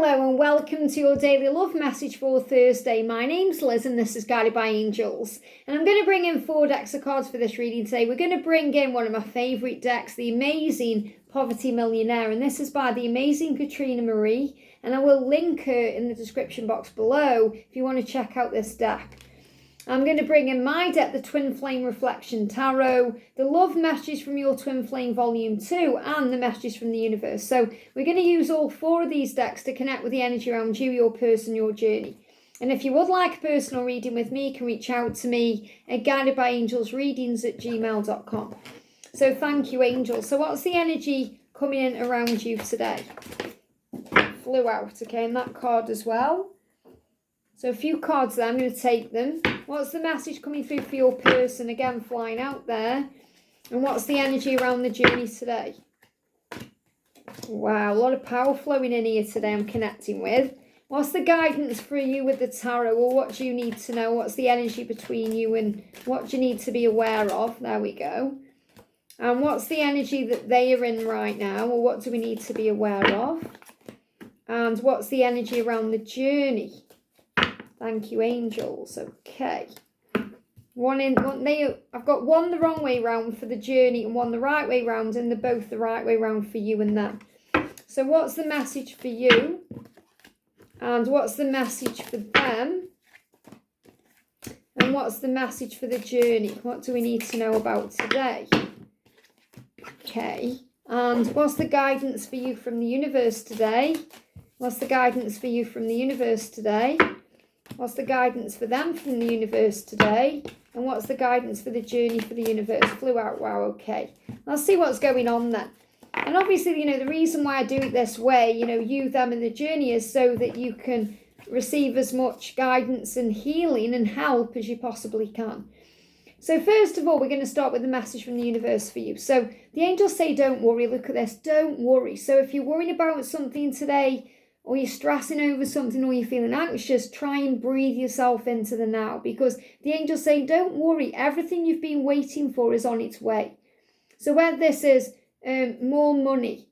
Hello and welcome to your daily love message for Thursday. My name's Liz and this is Guided by Angels. And I'm going to bring in 4 decks of cards for this reading today. We're going to bring in one of my favourite decks, the amazing Poverty Millionaire. And this is by the amazing Katrina Marie. And I will link her in the description box below if you want to check out this deck. I'm going to bring in my deck, the Twin Flame Reflection Tarot, the Love Messages from Your Twin Flame Volume 2, and the Messages from the Universe. So we're going to use all 4 of these decks to connect with the energy around you, your person, your journey. And if you would like a personal reading with me, you can reach out to me at guidedbyangelsreadings@gmail.com. So thank you, angels. So what's the energy coming in around you today? Flew out, okay, and that card as well. So a few cards there, I'm going to take them. What's the message coming through for your person? Again, flying out there. And what's the energy around the journey today? Wow, a lot of power flowing in here today I'm connecting with. What's the guidance for you with the tarot? Or what do you need to know? What's the energy between you and what do you need to be aware of? There we go. And what's the energy that they are in right now? Or what do we need to be aware of? And what's the energy around the journey? Thank you, angels. Okay. I've got one the wrong way round for the journey and one the right way round, and they're both the right way round for you and them. So what's the message for you? And what's the message for them? And what's the message for the journey? What do we need to know about today? Okay. And what's the guidance for you from the universe today? What's the guidance for you from the universe today? What's the guidance for them from the universe today? And what's the guidance for the journey for the universe? Flew out, wow, okay. Let's see what's going on then. And obviously, the reason why I do it this way, you, them, and the journey is so that you can receive as much guidance and healing and help as you possibly can. So first of all, we're going to start with the message from the universe for you. So the angels say, don't worry. Look at this, don't worry. So if you're worrying about something today, or you're stressing over something, or you're feeling anxious, try and breathe yourself into the now, because the angels say, don't worry, everything you've been waiting for is on its way. So whether this is more money,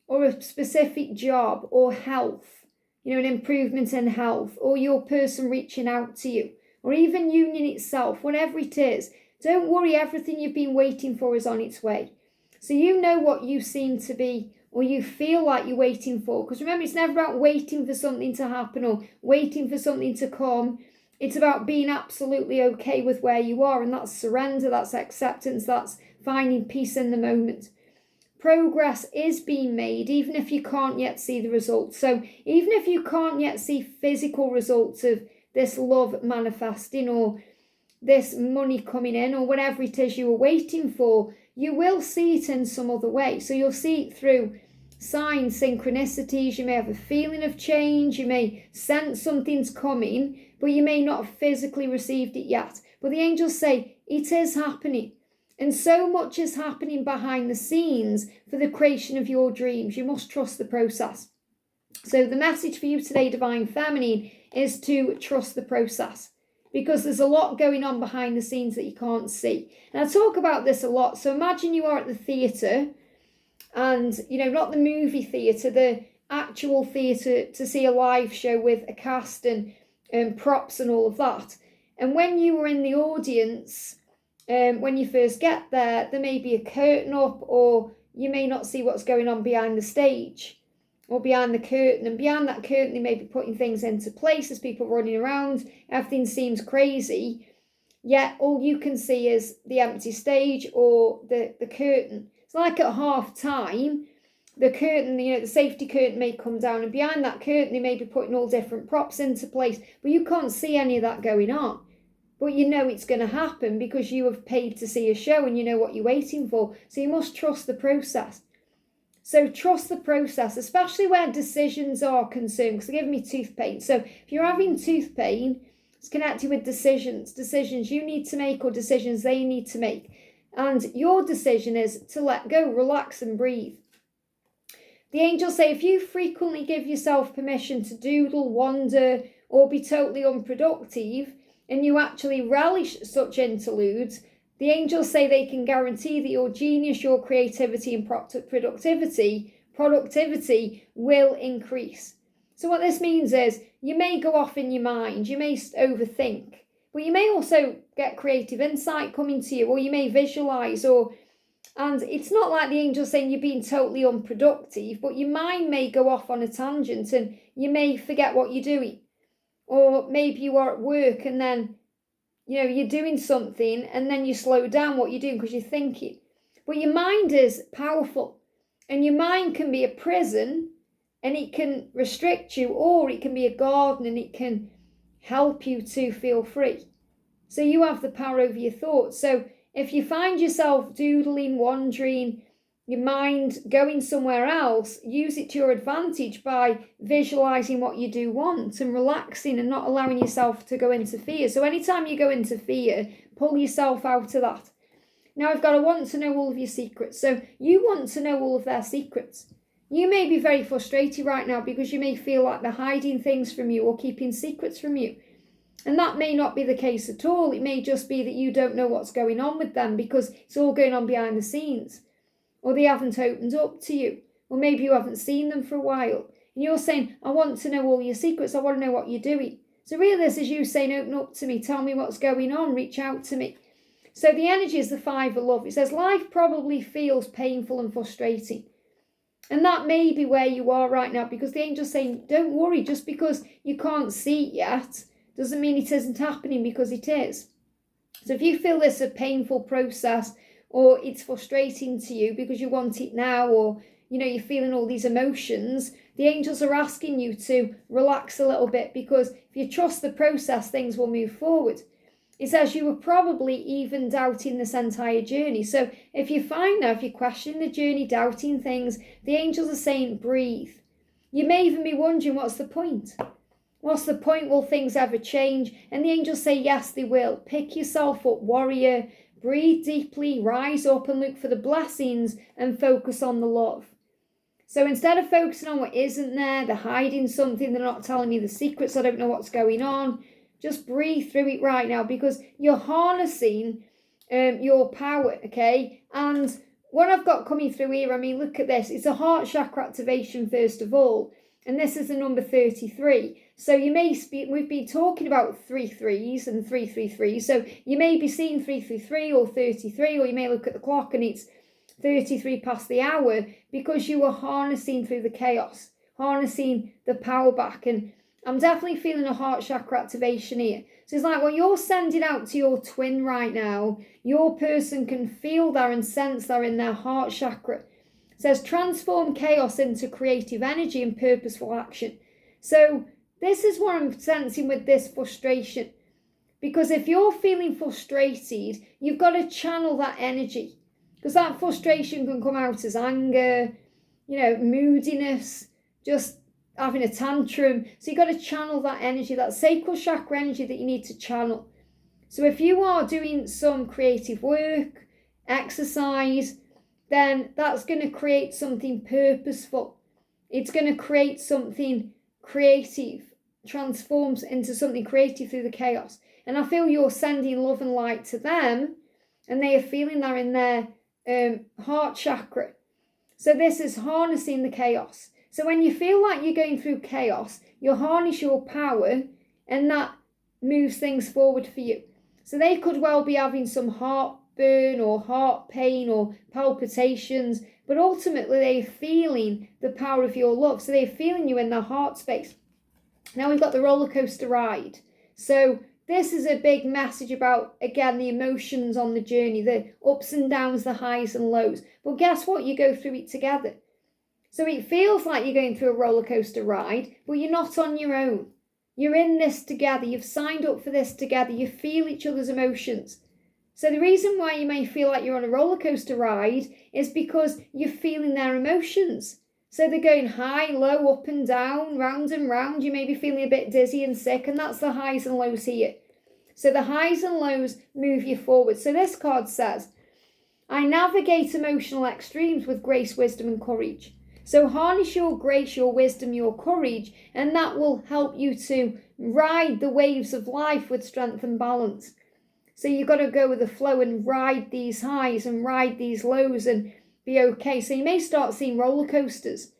or a specific job, or health, an improvement in health, or your person reaching out to you, or even union itself, whatever it is, don't worry, everything you've been waiting for is on its way. So you know what you seem to be, or you feel like you're waiting for. Because remember, it's never about waiting for something to happen or waiting for something to come. It's about being absolutely okay with where you are. And that's surrender, that's acceptance, that's finding peace in the moment. Progress is being made, even if you can't yet see the results. So even if you can't yet see physical results of this love manifesting or this money coming in or whatever it is you were waiting for, you will see it in some other way. So you'll see it through signs, synchronicities. You may have a feeling of change. You may sense something's coming, but you may not have physically received it yet. But the angels say it is happening. And so much is happening behind the scenes for the creation of your dreams. You must trust the process. So the message for you today, Divine Feminine, is to trust the process. Because there's a lot going on behind the scenes that you can't see. And I talk about this a lot. So imagine you are at the theatre and, not the movie theatre, the actual theatre to see a live show with a cast and props and all of that. And when you were in the audience, when you first get there, there may be a curtain up or you may not see what's going on behind the stage or behind the curtain, and behind that curtain they may be putting things into place as people running around. Everything seems crazy, yet all you can see is the empty stage or the curtain. It's like at half time, the curtain, the safety curtain may come down, and behind that curtain they may be putting all different props into place, but you can't see any of that going on. But you know it's going to happen because you have paid to see a show and you know what you're waiting for. So you must trust the process. So trust the process, especially where decisions are concerned, because they're giving me tooth pain. So if you're having tooth pain, it's connected with decisions you need to make or decisions they need to make. And your decision is to let go, relax and breathe. The angels say if you frequently give yourself permission to doodle, wander, or be totally unproductive, and you actually relish such interludes, the angels say they can guarantee that your genius, your creativity and productivity will increase. So what this means is you may go off in your mind, you may overthink, but you may also get creative insight coming to you, or you may visualize, and it's not like the angel's saying you're being totally unproductive, but your mind may go off on a tangent and you may forget what you're doing. Or maybe you are at work and then, you're doing something and then you slow down what you're doing because you're thinking. But your mind is powerful, and your mind can be a prison and it can restrict you, or it can be a garden and it can help you to feel free. So you have the power over your thoughts. So if you find yourself doodling, wandering, your mind going somewhere else, use it to your advantage by visualizing what you do want and relaxing and not allowing yourself to go into fear. So anytime you go into fear, pull yourself out of that. Now I've got to want to know all of your secrets. So you want to know all of their secrets. You may be very frustrated right now because you may feel like they're hiding things from you or keeping secrets from you. And that may not be the case at all. It may just be that you don't know what's going on with them because it's all going on behind the scenes. Or they haven't opened up to you. Or maybe you haven't seen them for a while. And you're saying, I want to know all your secrets. I want to know what you're doing. So really this is you saying, open up to me. Tell me what's going on. Reach out to me. So the energy is the 5 of love. It says life probably feels painful and frustrating. And that may be where you are right now, because the angel's saying, don't worry, just because you can't see it yet doesn't mean it isn't happening, because it is. So if you feel this a painful process, or it's frustrating to you because you want it now, or you're feeling all these emotions, the angels are asking you to relax a little bit, because if you trust the process, things will move forward. It says you were probably even doubting this entire journey. So if you find now, if you're questioning the journey, doubting things, the angels are saying, breathe. You may even be wondering, what's the point? What's the point? Will things ever change? And the angels say, yes, they will. Pick yourself up, warrior. Breathe deeply, rise up and look for the blessings and focus on the love. So instead of focusing on what isn't there, they're hiding something, they're not telling me the secrets, I don't know what's going on. Just breathe through it right now, because you're harnessing your power, okay? And what I've got coming through here, look at this. It's a heart chakra activation, first of all. And this is the number 33. So we've been talking about 3 3s and 3 3 3. So you may be seeing 3 3 3 or 33, or you may look at the clock and it's 33 past the hour, because you are harnessing through the chaos, harnessing the power back. And I'm definitely feeling a heart chakra activation here. So it's like what you're sending out to your twin right now, your person can feel that and sense that in their heart chakra. It says transform chaos into creative energy and purposeful action. So this is what I'm sensing with this frustration. Because if you're feeling frustrated, you've got to channel that energy. Because that frustration can come out as anger, moodiness, just having a tantrum. So you've got to channel that energy, that sacral chakra energy that you need to channel. So if you are doing some creative work, exercise, then that's going to create something purposeful. It's going to create something creative, transforms into something creative through the chaos. And I feel you're sending love and light to them, and they are feeling that in their heart chakra. So this is harnessing the chaos. So when you feel like you're going through chaos, you harness your power, and that moves things forward for you. So they could well be having some heartburn or heart pain or palpitations, but ultimately they're feeling the power of your love. So they're feeling you in their heart space. Now we've got the roller coaster ride. So this is a big message about, again, the emotions on the journey, the ups and downs, the highs and lows. But guess what? You go through it together. So it feels like you're going through a roller coaster ride, but you're not on your own. You're in this together. You've signed up for this together. You feel each other's emotions. So the reason why you may feel like you're on a roller coaster ride is because you're feeling their emotions. So they're going high, low, up and down, round and round. You may be feeling a bit dizzy and sick, and that's the highs and lows here. So the highs and lows move you forward. So this card says, I navigate emotional extremes with grace, wisdom and courage. So harness your grace, your wisdom, your courage, and that will help you to ride the waves of life with strength and balance. So you've got to go with the flow and ride these highs and ride these lows and be okay. So you may start seeing roller coasters.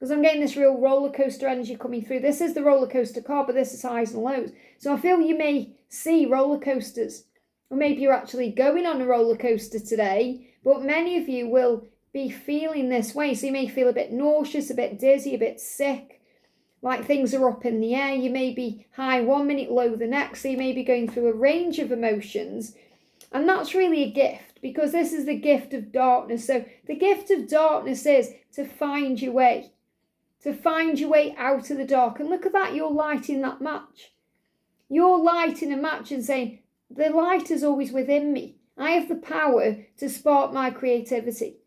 because I'm getting this real roller coaster energy coming through. This is the roller coaster card, but this is highs and lows. So I feel you may see roller coasters, or maybe you're actually going on a roller coaster today, but many of you will be feeling this way. So you may feel a bit nauseous, a bit dizzy, a bit sick, like things are up in the air. You may be high 1 minute, low the next. So you may be going through a range of emotions. And that's really a gift, because this is the gift of darkness. So the gift of darkness is to find your way. To find your way out of the dark. And look at that, you're lighting that match. You're lighting a match and saying, the light is always within me. I have the power to spark my creativity.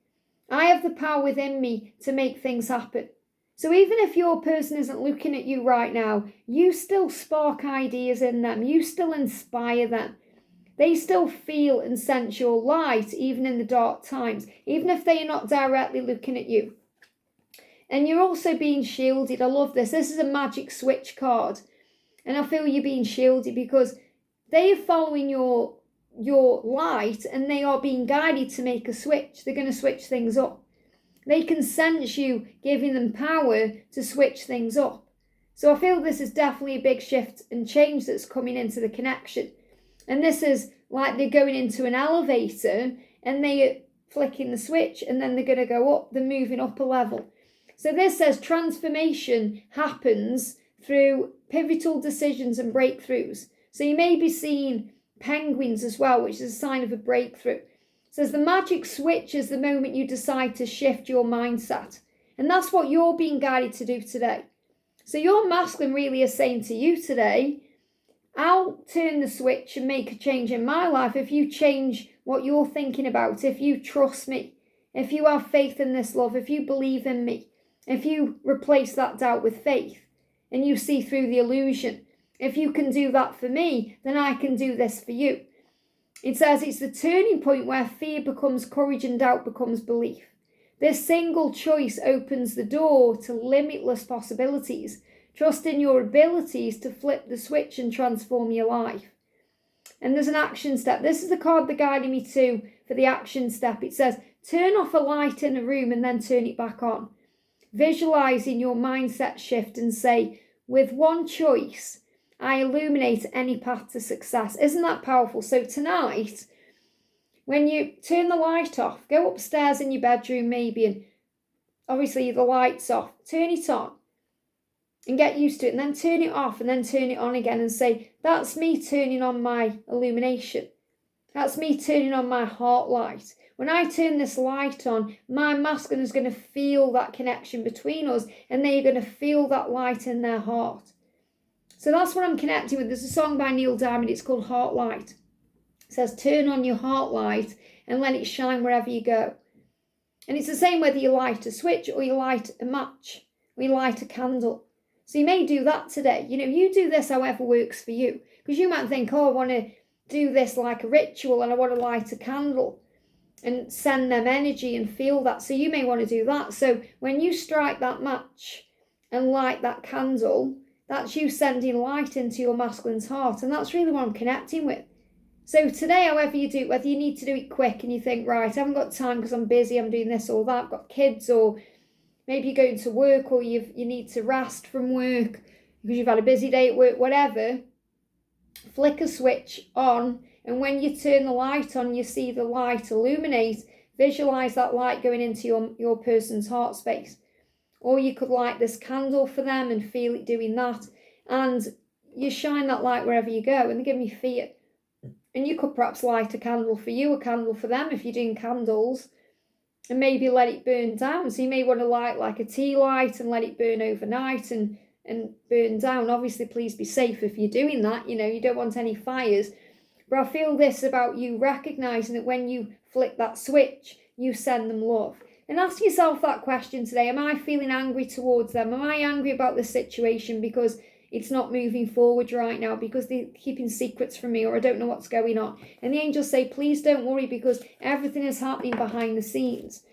I have the power within me to make things happen. So even if your person isn't looking at you right now, you still spark ideas in them. You still inspire them. They still feel and sense your light, even in the dark times, even if they are not directly looking at you. And you're also being shielded. I love this. This is a magic switch card. And I feel you're being shielded because they are following your light, and they are being guided to make a switch. They're going to switch things up. They can sense you giving them power to switch things up. So I feel this is definitely a big shift and change that's coming into the connection. And this is like they're going into an elevator and they are flicking the switch, and then they're going to go up. They're moving up a level. So this says transformation happens through pivotal decisions and breakthroughs. So you may be seeing penguins as well, which is a sign of a breakthrough. It says the magic switch is the moment you decide to shift your mindset. And that's what you're being guided to do today. So your masculine really is saying to you today, I'll turn the switch and make a change in my life if you change what you're thinking about, if you trust me, if you have faith in this love, if you believe in me, if you replace that doubt with faith and you see through the illusion. If you can do that for me, then I can do this for you. It says it's the turning point where fear becomes courage and doubt becomes belief. This single choice opens the door to limitless possibilities. Trust in your abilities to flip the switch and transform your life. And there's an action step. This is the card that guided me to for the action step. It says, turn off a light in a room and then turn it back on. Visualizing your mindset shift and say, with one choice, I illuminate any path to success. Isn't that powerful? So tonight, when you turn the light off, go upstairs in your bedroom maybe, and obviously the light's off, turn it on and get used to it, and then turn it off and then turn it on again and say, that's me turning on my illumination. That's me turning on my heart light. When I turn this light on, my masculine is going to feel that connection between us, and they're going to feel that light in their heart. So that's what I'm connecting with. There's a song by Neil Diamond, it's called Heart Light. It says, turn on your heart light and let it shine wherever you go. And it's the same whether you light a switch or you light a match or you light a candle. So you may do that today. You do this however works for you. Because you might think, I want to do this like a ritual and I want to light a candle and send them energy and feel that. So you may want to do that. So when you strike that match and light that candle, that's you sending light into your masculine's heart. And that's really what I'm connecting with. So today, however you do it, whether you need to do it quick and you think, right, I haven't got time because I'm busy, I'm doing this or that, I've got kids, or maybe you're going to work, or you need to rest from work because you've had a busy day at work, whatever, flick a switch on. And when you turn the light on, you see the light illuminate. Visualize that light going into your person's heart space. Or you could light this candle for them and feel it doing that. And you shine that light wherever you go. And they give me fear. And you could perhaps light a candle for you, a candle for them if you're doing candles. And maybe let it burn down. So you may want to light like a tea light and let it burn overnight and burn down. Obviously, please be safe if you're doing that. You don't want any fires. But I feel this about you recognizing that when you flick that switch, you send them love. And ask yourself that question today. Am I feeling angry towards them? Am I angry about the situation because it's not moving forward right now, because they're keeping secrets from me, or I don't know what's going on? And the angels say, please don't worry, because everything is happening behind the scenes.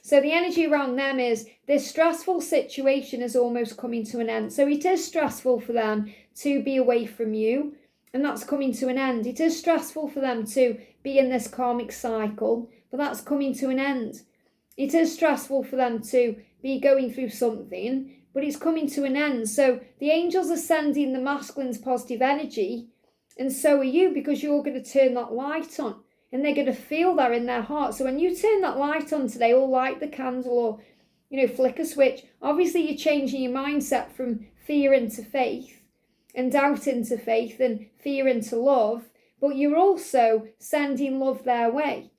So the energy around them is this stressful situation is almost coming to an end. So it is stressful for them to be away from you, and that's coming to an end. It is stressful for them to be in this karmic cycle, but that's coming to an end. It is stressful for them to be going through something, but it's coming to an end. So the angels are sending the masculine's positive energy, and so are you, because you're going to turn that light on, and they're going to feel that in their heart. So when you turn that light on today, or light the candle, or, you know, flick a switch, obviously you're changing your mindset from fear into faith, and doubt into faith, and fear into love, but you're also sending love their way.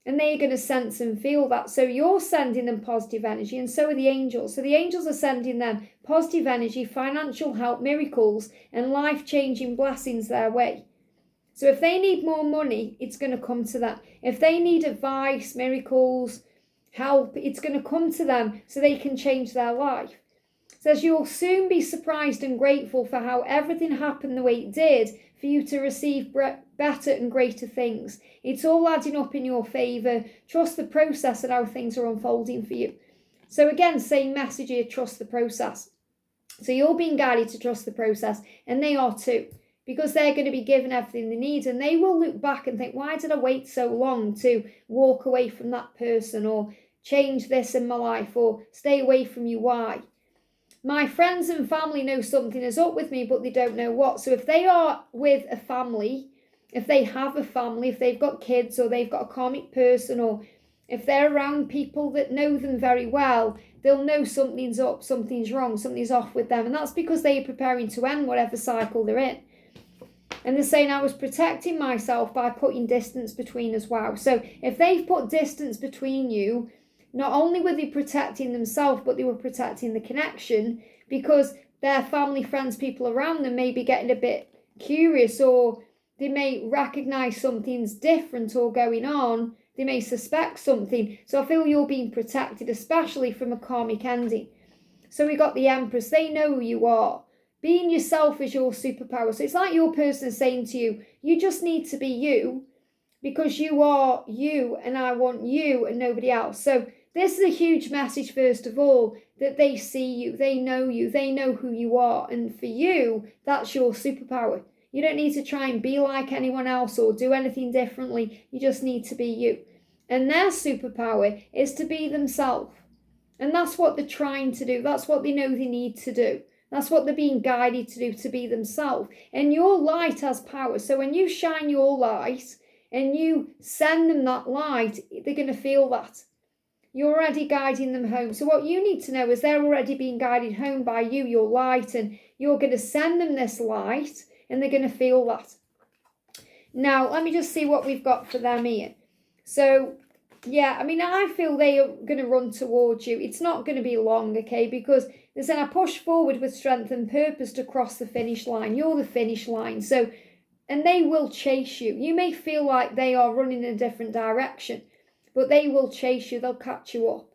And they're going to sense and feel that. So you're sending them positive energy, and so are the angels. So the angels are sending them positive energy, financial help, miracles, and life-changing blessings their way. So if they need more money, it's going to come to them. If they need advice, miracles, help, it's going to come to them so they can change their life. It says you'll soon be surprised and grateful for how everything happened the way it did for you to receive better and greater things. It's all adding up in your favour. Trust the process and how things are unfolding for you. So again, same message here, trust the process. So you're being guided to trust the process, and they are too, because they're going to be given everything they need, and they will look back and think, why did I wait so long to walk away from that person, or change this in my life, or stay away from you? Why? My friends and family know something is up with me, but they don't know what. So if they are with a family, if they have a family, if they've got kids, or they've got a karmic person, or if they're around people that know them very well, they'll know something's up, something's wrong, something's off with them. And that's because they are preparing to end whatever cycle they're in. And they're saying, I was protecting myself by putting distance between us. Wow. So if they've put distance between you, not only were they protecting themselves, but they were protecting the connection, because their family, friends, people around them may be getting a bit curious, or they may recognize something's different or going on. They may suspect something. So I feel you're being protected, especially from a karmic ending. So we got the Empress. They know who you are. Being yourself is your superpower. So it's like your person saying to you, you just need to be you, because you are you, and I want you and nobody else. So this is a huge message, first of all, that they see you, they know who you are. And for you, that's your superpower. You don't need to try and be like anyone else or do anything differently. You just need to be you. And their superpower is to be themselves. And that's what they're trying to do. That's what they know they need to do. That's what they're being guided to do, to be themselves. And your light has power. So when you shine your light and you send them that light, they're going to feel that. You're already guiding them home. So what you need to know is they're already being guided home by you, your light, and you're going to send them this light, and they're going to feel that. Now, let me just see what we've got for them here. So, yeah, I mean, I feel they are going to run towards you. It's not going to be long, okay, because they're saying, I push forward with strength and purpose to cross the finish line. You're the finish line. So, and they will chase you. You may feel like they are running in a different direction, but they will chase you. They'll catch you up.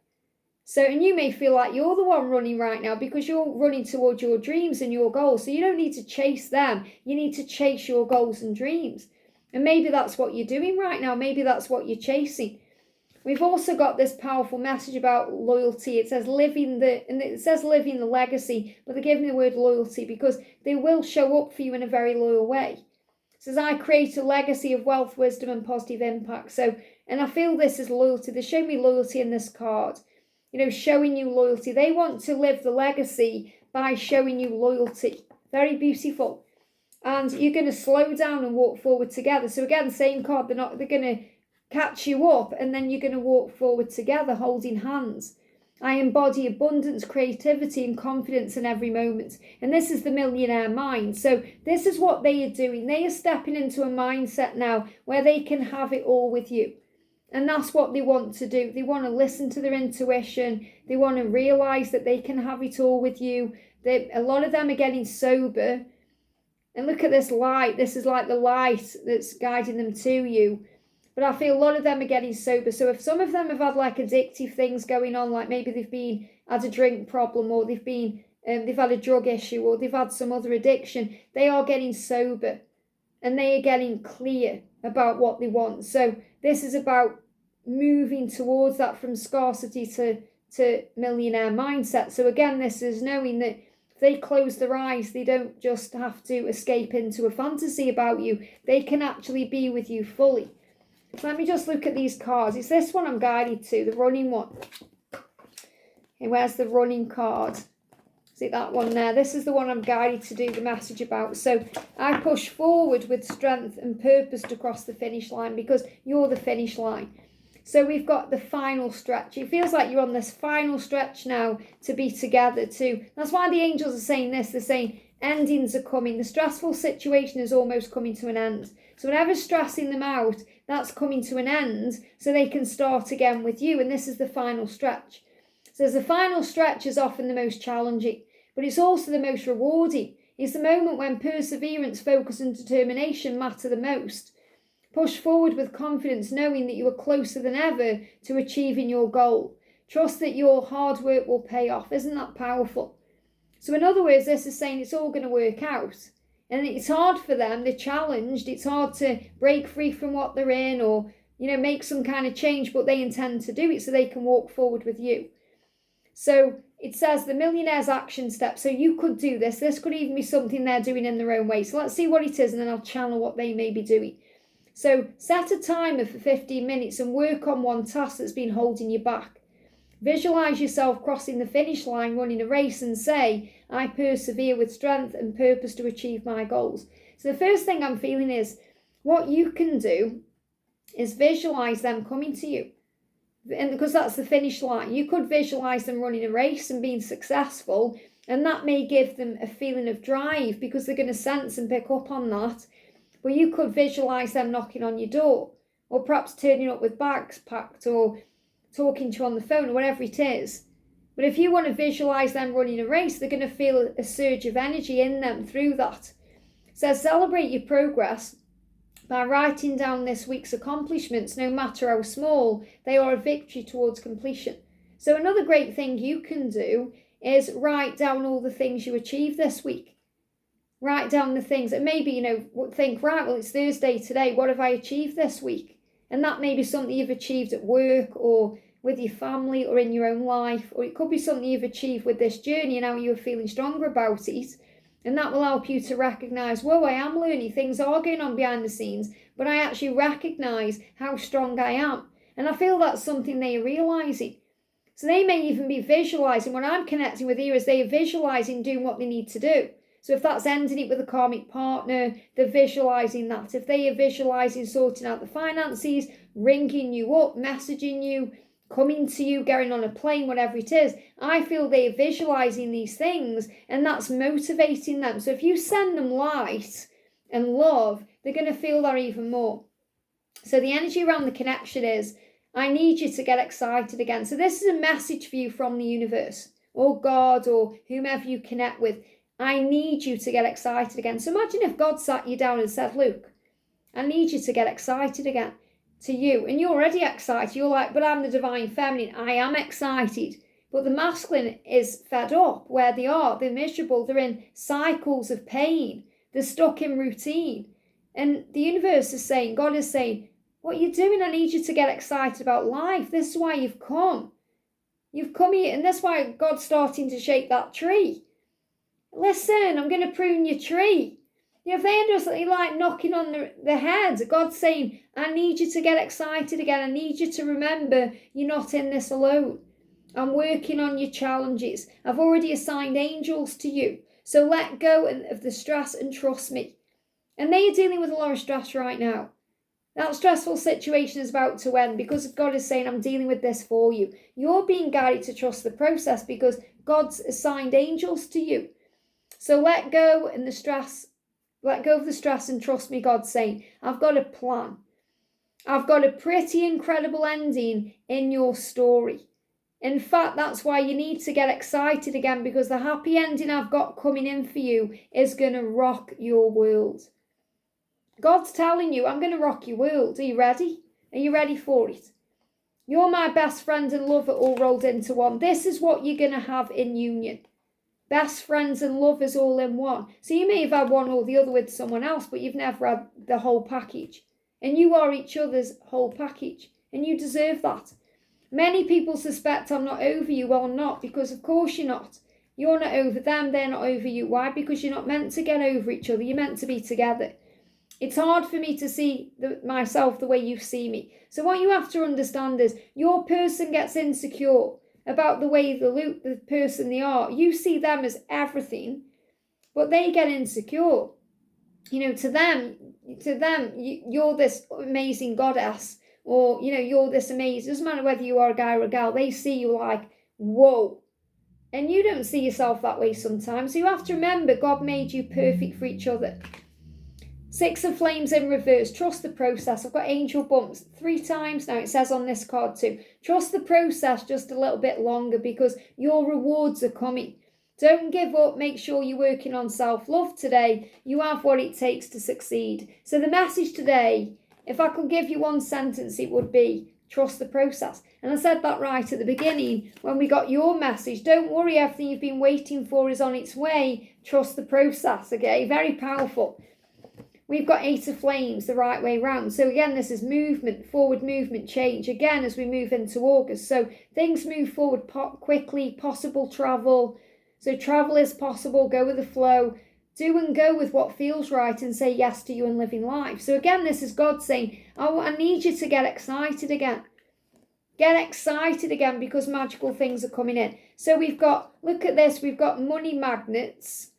So, and you may feel like you're the one running right now because you're running towards your dreams and your goals. So you don't need to chase them. You need to chase your goals and dreams. And maybe that's what you're doing right now. Maybe that's what you're chasing. We've also got this powerful message about loyalty. It says living the legacy, but they're giving the word loyalty because they will show up for you in a very loyal way. It says, I create a legacy of wealth, wisdom, and positive impact. So, and I feel this is loyalty. They show me loyalty in this card. You know, showing you loyalty. They want to live the legacy by showing you loyalty. Very beautiful. And you're going to slow down and walk forward together. So again, same card. They're going to catch you up, and then you're going to walk forward together, holding hands. I embody abundance, creativity, and confidence in every moment. And this is the millionaire mind. So this is what they are doing. They are stepping into a mindset now where they can have it all with you. And that's what they want to do. They want to listen to their intuition. They want to realize that they can have it all with you. A lot of them are getting sober. And look at this light. This is like the light that's guiding them to you. But I feel a lot of them are getting sober. So if some of them have had like addictive things going on, like maybe they've had a drink problem, or they've had a drug issue, or they've had some other addiction, they are getting sober and they are getting clear about what they want. So this is about moving towards that, from scarcity to millionaire mindset. So again, this is knowing that if they close their eyes, they don't just have to escape into a fantasy about you. They can actually be with you fully. So let me just look at these cards. It's this one I'm guided to, the running one. And where's the running card? Is it that one there? This is the one I'm guided to do the message about. So I push forward with strength and purpose to cross the finish line, because you're the finish line. So we've got the final stretch. It feels like you're on this final stretch now to be together too. That's why the angels are saying this. They're saying endings are coming. The stressful situation is almost coming to an end. So whatever's stressing them out, that's coming to an end so they can start again with you. And this is the final stretch. So the final stretch is often the most challenging, but it's also the most rewarding. It's the moment when perseverance, focus and determination matter the most. Push forward with confidence, knowing that you are closer than ever to achieving your goal. Trust that your hard work will pay off. Isn't that powerful? So in other words, this is saying it's all going to work out. And it's hard for them, they're challenged. It's hard to break free from what they're in, or, make some kind of change, but they intend to do it so they can walk forward with you. So it says the Millionaire's action step. So you could do this. This could even be something they're doing in their own way. So let's see what it is, and then I'll channel what they may be doing. So set a timer for 15 minutes and work on one task that's been holding you back. Visualize yourself crossing the finish line, running a race, and say, I persevere with strength and purpose to achieve my goals. So the first thing I'm feeling is what you can do is visualize them coming to you. And because that's the finish line, you could visualize them running a race and being successful, and that may give them a feeling of drive because they're going to sense and pick up on that. But you could visualize them knocking on your door, or perhaps turning up with bags packed, or talking to you on the phone, or whatever it is. But if you want to visualize them running a race, they're going to feel a surge of energy in them through that. So celebrate your progress by writing down this week's accomplishments, no matter how small. They are a victory towards completion. So another great thing you can do is write down all the things you achieved this week. Write down the things, and maybe, think, right, well, it's Thursday today. What have I achieved this week? And that may be something you've achieved at work, or with your family, or in your own life. Or it could be something you've achieved with this journey and how you're feeling stronger about it. And that will help you to recognise, whoa, I am learning. Things are going on behind the scenes, but I actually recognise how strong I am. And I feel that's something they are realising. So they may even be visualising. What I'm connecting with here is they are visualising doing what they need to do. So if that's ending it with a karmic partner, they're visualising that. If they are visualising sorting out the finances, ringing you up, messaging you, coming to you, going on a plane, whatever it is, I feel they are visualising these things, and that's motivating them. So if you send them light and love, they're going to feel that even more. So the energy around the connection is, I need you to get excited again. So this is a message for you from the universe, or God, or whomever you connect with. I need you to get excited again. So imagine if God sat you down and said, look, I need you to get excited again to you. And you're already excited. You're like, but I'm the divine feminine. I am excited. But the masculine is fed up where they are. They're miserable. They're in cycles of pain. They're stuck in routine. And the universe is saying, God is saying, what are you doing? I need you to get excited about life. This is why you've come. You've come here. And that's why God's starting to shake that tree. Listen, I'm going to prune your tree. If they end up like knocking on the head, God's saying, I need you to get excited again. I need you to remember you're not in this alone. I'm working on your challenges. I've already assigned angels to you. So let go of the stress and trust me. And they are dealing with a lot of stress right now. That stressful situation is about to end because God is saying, I'm dealing with this for you. You're being guided to trust the process because God's assigned angels to you. So let go of the stress and trust me, God's saying, I've got a plan. I've got a pretty incredible ending in your story. In fact, that's why you need to get excited again, because the happy ending I've got coming in for you is going to rock your world. God's telling you, I'm going to rock your world. Are you ready? Are you ready for it? You're my best friend and lover all rolled into one. This is what you're going to have in union. Best friends and lovers all in one. So you may have had one or the other with someone else, but you've never had the whole package. And you are each other's whole package. And you deserve that. Many people suspect I'm not over you. Well, I'm not, because of course you're not. You're not over them, they're not over you. Why? Because you're not meant to get over each other. You're meant to be together. It's hard for me to see myself the way you see me. So what you have to understand is your person gets insecure about the way the person they are. You see them as everything, but they get insecure. You know, to them, you're this amazing goddess, or, you know, you're this amazing, doesn't matter whether you are a guy or a girl, they see you like, whoa. And you don't see yourself that way sometimes. So you have to remember, God made you perfect for each other. Six of Flames in reverse. Trust the process. I've got angel bumps 3 times now. It says on this card too. Trust the process just a little bit longer, because your rewards are coming. Don't give up. Make sure you're working on self-love today. You have what it takes to succeed. So the message today, if I could give you one sentence, it would be trust the process. And I said that right at the beginning when we got your message. Don't worry, everything you've been waiting for is on its way. Trust the process, okay? Very powerful. We've got 8 of Flames the right way round. So again, this is movement, forward movement, change. Again, as we move into August. So things move forward quickly, possible travel. So travel is possible, go with the flow. Do and go with what feels right and say yes to you and living life. So again, this is God saying, oh, I need you to get excited again. Get excited again, because magical things are coming in. So we've got, look at this, we've got money magnets.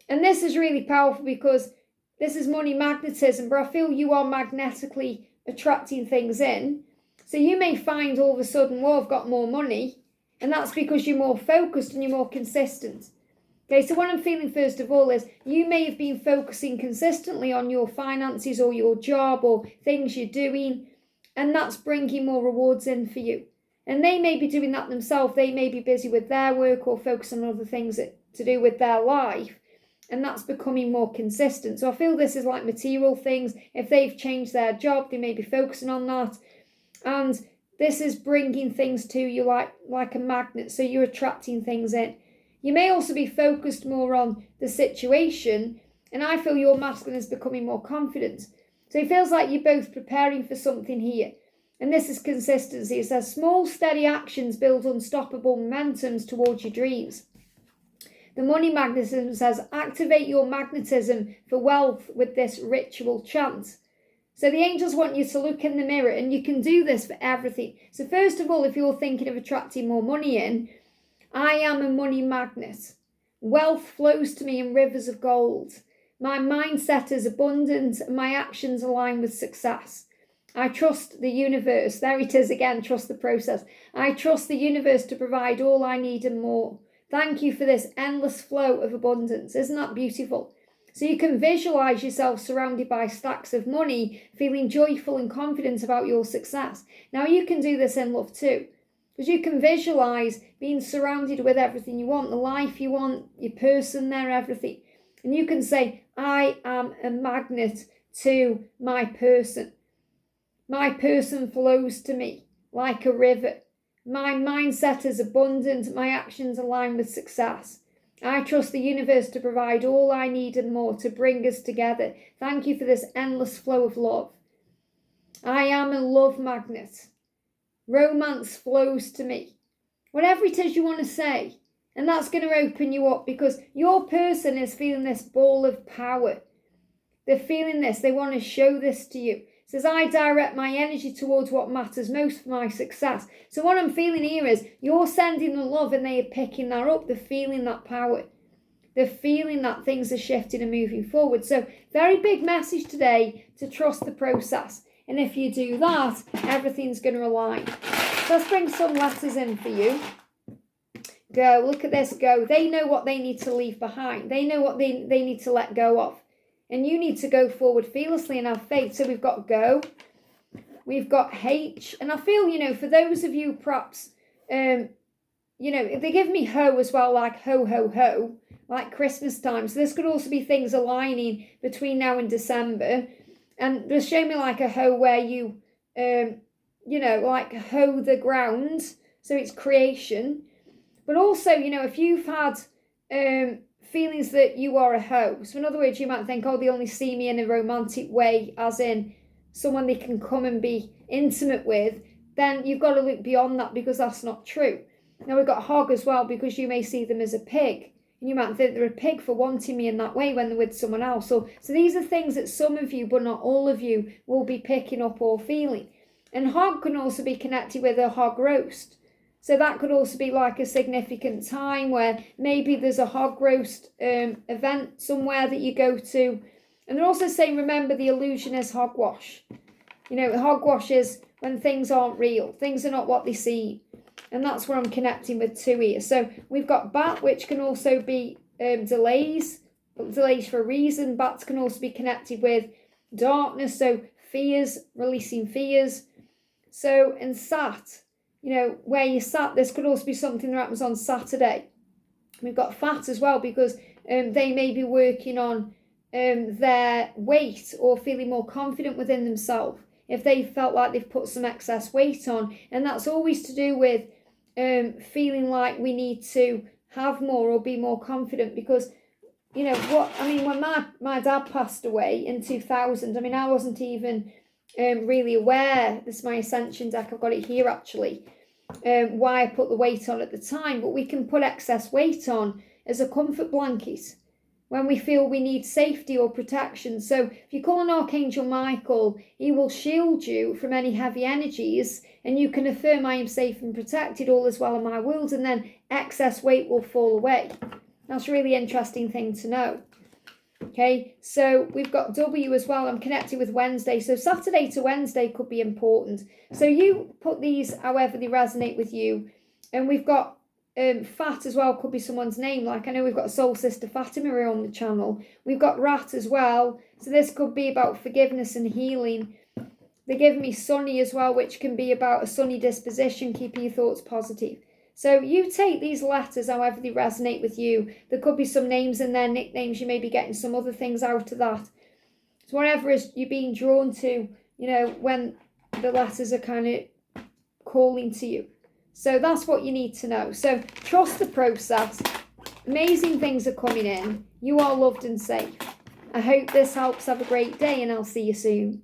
And this is really powerful because this is money magnetism, but I feel you are magnetically attracting things in. So you may find all of a sudden, well, I've got more money. And that's because you're more focused and you're more consistent. Okay, so what I'm feeling first of all is you may have been focusing consistently on your finances or your job or things you're doing, and that's bringing more rewards in for you. And they may be doing that themselves. They may be busy with their work or focusing on other things to do with their life. And that's becoming more consistent. So I feel this is like material things. If they've changed their job, they may be focusing on that. And this is bringing things to you like a magnet. So you're attracting things in. You may also be focused more on the situation. And I feel your masculine is becoming more confident. So it feels like you're both preparing for something here. And this is consistency. It says small, steady actions build unstoppable momentums towards your dreams. The money magnetism says, activate your magnetism for wealth with this ritual chant. So the angels want you to look in the mirror, and you can do this for everything. So first of all, if you're thinking of attracting more money in, I am a money magnet. Wealth flows to me in rivers of gold. My mindset is abundant, and my actions align with success. I trust the universe. There it is again, trust the process. I trust the universe to provide all I need and more. Thank you for this endless flow of abundance. Isn't that beautiful? So you can visualize yourself surrounded by stacks of money, feeling joyful and confident about your success. Now you can do this in love too, because you can visualize being surrounded with everything you want, the life you want, your person there, everything. And you can say, I am a magnet to my person. My person flows to me like a river. My mindset is abundant. My actions align with success. I trust the universe to provide all I need and more to bring us together. Thank you for this endless flow of love. I am a love magnet. Romance flows to me. Whatever it is you want to say. And that's going to open you up, because your person is feeling this ball of power. They're feeling this. They want to show this to you. It says, I direct my energy towards what matters most for my success. So what I'm feeling here is you're sending the love and they are picking that up. They're feeling that power. They're feeling that things are shifting and moving forward. So very big message today to trust the process. And if you do that, everything's going to align. So let's bring some letters in for you. Go. Look at this. Go. They know what they need to leave behind. They know what they need to let go of. And you need to go forward fearlessly and have faith. So we've got go. We've got H. And I feel, for those of you perhaps, if they give me ho as well, like ho, ho, ho, like Christmas time. So this could also be things aligning between now and December. And just show me like a hoe where you, like hoe the ground. So it's creation. But also, if you've had feelings that you are a hoe. So in other words, you might think, oh, they only see me in a romantic way, as in someone they can come and be intimate with. Then you've got to look beyond that, because that's not true. Now we've got hog as well, because you may see them as a pig. And you might think they're a pig for wanting me in that way when they're with someone else. So these are things that some of you, but not all of you, will be picking up or feeling. And hog can also be connected with a hog roast. So that could also be like a significant time where maybe there's a hog roast event somewhere that you go to. And they're also saying, remember, the illusion is hogwash. You know, hogwash is when things aren't real. Things are not what they seem. And that's where I'm connecting with too here. So we've got bat, which can also be delays for a reason. Bats can also be connected with darkness, so fears, releasing fears. So, and sat, you know, where you sat, this could also be something that happens on Saturday. We've got fat as well, because they may be working on their weight or feeling more confident within themselves if they felt like they've put some excess weight on. And that's always to do with feeling like we need to have more or be more confident, because you know what I mean, when my dad passed away in 2000, I mean, I wasn't even really aware. This is my Ascension deck, I've got it here actually, why I put the weight on at the time. But we can put excess weight on as a comfort blanket when we feel we need safety or protection. So if you call on Archangel Michael, he will shield you from any heavy energies, and you can affirm, I am safe and protected, all is well in my world, and then excess weight will fall away. That's a really interesting thing to know. Okay, so we've got W as well. I'm connected with Wednesday. So Saturday to Wednesday could be important. So you put these however they resonate with you. And we've got Fat as well, could be someone's name. Like I know we've got Soul Sister Fatima on the channel. We've got Rat as well. So this could be about forgiveness and healing. They give me Sunny as well, which can be about a sunny disposition, keeping your thoughts positive. So you take these letters however they resonate with you. There could be some names in there, nicknames. You may be getting some other things out of that. So whatever is you're being drawn to, you know, when the letters are kind of calling to you. So that's what you need to know. So trust the process. Amazing things are coming in. You are loved and safe. I hope this helps. Have a great day, and I'll see you soon.